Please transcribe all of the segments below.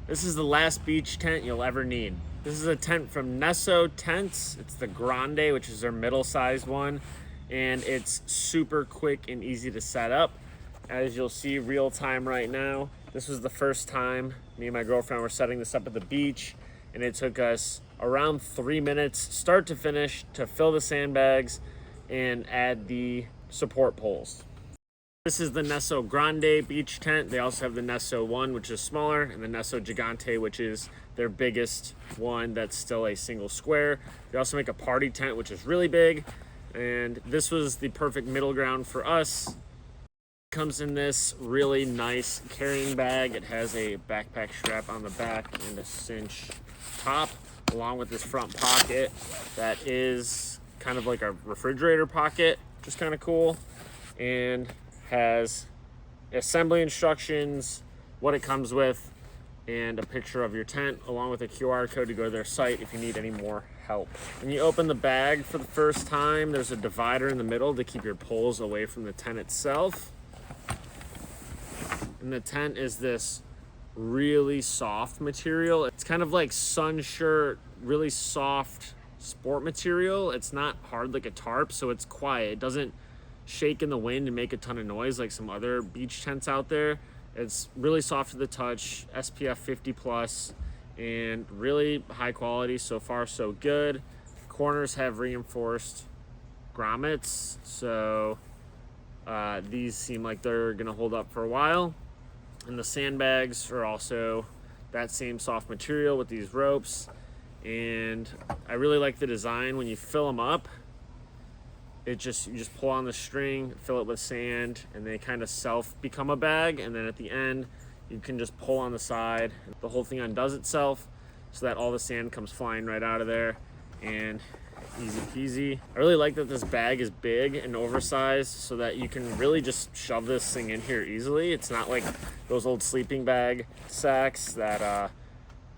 This is the last beach tent you'll ever need. This is a tent from Neso Tents. It's the Grande, which is their middle-sized one, and it's super quick and easy to set up. As you'll see real time right now, this was the first time me and my girlfriend were setting this up at the beach, and it took us around 3 minutes, start to finish, to fill the sandbags and add the support poles. This is the Neso Grande Beach Tent. They also have the Neso 1, which is smaller, and the Neso Gigante, which is their biggest one that's still a single square. They also make a party tent, which is really big, and this was the perfect middle ground for us. It comes in this really nice carrying bag. It has a backpack strap on the back and a cinch top, along with this front pocket that is kind of like a refrigerator pocket, which is kind of cool, and has assembly instructions, what it comes with, and a picture of your tent, along with a QR code to go to their site if you need any more help. When you open the bag for the first time, there's a divider in the middle to keep your poles away from the tent itself. And the tent is this really soft material. It's kind of like sun shirt, really soft sport material. It's not hard like a tarp, so it's quiet. It doesn't shake in the wind and make a ton of noise like some other beach tents out there. It's really soft to the touch, SPF 50 plus, and really high quality. So far so good. Corners have reinforced grommets, so these seem like they're gonna hold up for a while. And the sandbags are also that same soft material with these ropes. And I really like the design. When you fill them up, you just pull on the string, fill it with sand, and they kind of self become a bag. And then at the end, you can just pull on the side. The whole thing undoes itself so that all the sand comes flying right out of there, and easy peasy. I really like that this bag is big and oversized so that you can really just shove this thing in here easily. It's not like those old sleeping bag sacks that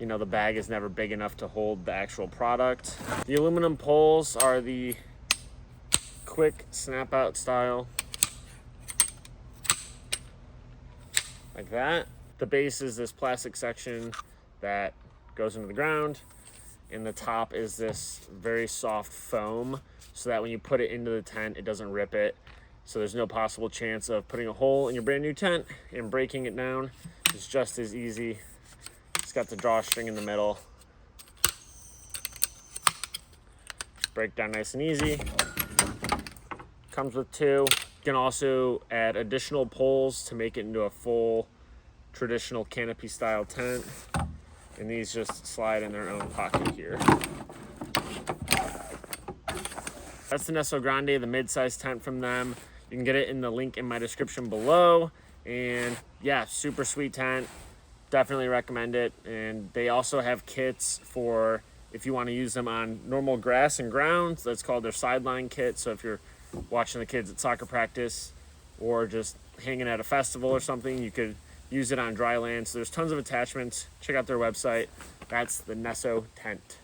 the bag is never big enough to hold the actual product. The aluminum poles are the quick snap out style, like that. The base is this plastic section that goes into the ground, and the top is this very soft foam so that when you put it into the tent, it doesn't rip it. So there's no possible chance of putting a hole in your brand new tent and breaking it down. It's just as easy. It's got the drawstring in the middle. Break down nice and easy. Comes with two. You can also add additional poles to make it into a full traditional canopy style tent. And these just slide in their own pocket here. That's the Neso Grande, the mid-size tent from them. You can get it in the link in my description below. And yeah, super sweet tent. Definitely recommend it. And they also have kits for if you want to use them on normal grass and grounds. That's called their sideline kit. So if you're watching the kids at soccer practice or just hanging at a festival or something, you could use it on dry land. So there's tons of attachments. Check out their website. That's the Neso Tent.